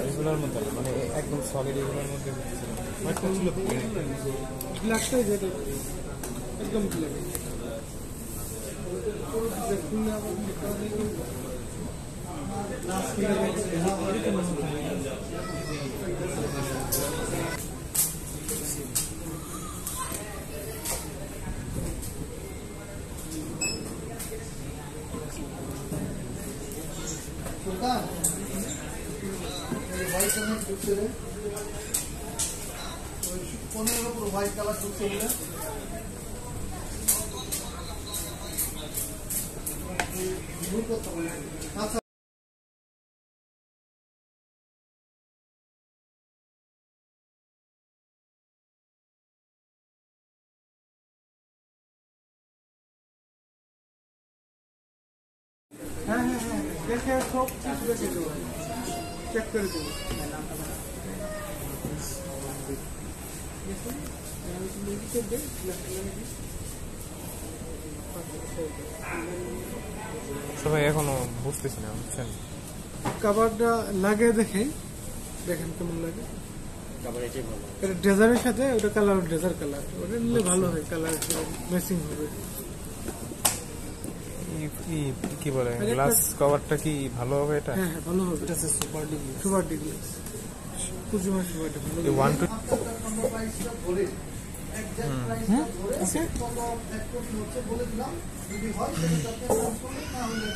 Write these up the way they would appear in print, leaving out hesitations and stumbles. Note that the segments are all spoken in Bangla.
এগুলোর মধ্যে মানে একদম সলিড এগুলোর মধ্যে ব্ল্যাকটাই যেটা একদম ব্ল্যাক व्हाइट कलर ढुकছে রে ওই 15 পুরো হোয়াইট কালার ঢুকছে বলে ভুল করতে হবে আচ্ছা হ্যাঁ হ্যাঁ হ্যাঁ দেখে সব কিছু দেখে দেবো চেক করে দেবো সবাই এখনো বুঝতেছি না বুঝছেন কাভারটা লাগে দেখেন কেমন লাগে এটা ডেজারের সাথে ওটা কালার ডেজার কালার ওটা নিলে ভালো হয় কালার ম্যাচিং হবে কি বলে গ্লাস কভারটা কি ভালো হবে এটা হ্যাঁ ভালো হবে এটা সুপার ডিগ্রি কুজুমা সুপারটা ভালো হবে 1 2 প্রাইসটা বলে এক্সাক্ট প্রাইসটা বলে ওকে এক কোটি হচ্ছে বলে দিলাম যদি হয় তাহলে আপনি কাজ করবেন না হলে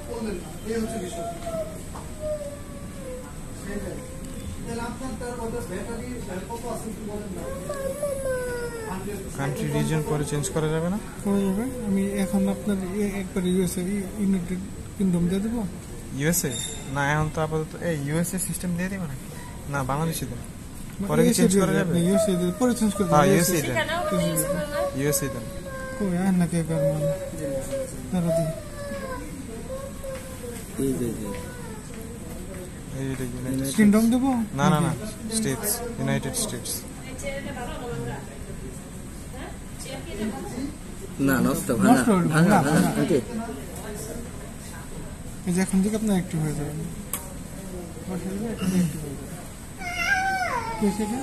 বলবেন না এই হচ্ছে বিষয় সেটাই তাহলে আপনার তার মধ্যে ব্যাটারি কত আছে কি বলেন না কান্ট্রি রিজন পরে চেঞ্জ করা যাবে না করা যাবে আমি এখন আপনার একবার ইউএসএ ইউনাইটেড কিংডম দিয়ে দেবো ইউএসএ না এখন তো আপাতত এই ইউএসএ সিস্টেম দিয়ে দিবেন না বাংলাদেশে দেন পরে কি চেঞ্জ করা যাবে ইউএসএ পরে চেঞ্জ করে হ্যাঁ ইউএসএ দেন ইউএসএ দেন কই আর না কে করব তারা দি এই কিংডম দেবো না না না স্টেটস ইউনাইটেড স্টেটস না নষ্ট ভাঙা ওকে এই যে এখন থেকে আপনার অ্যাক্টিভ হয়ে যাবে কি সেটা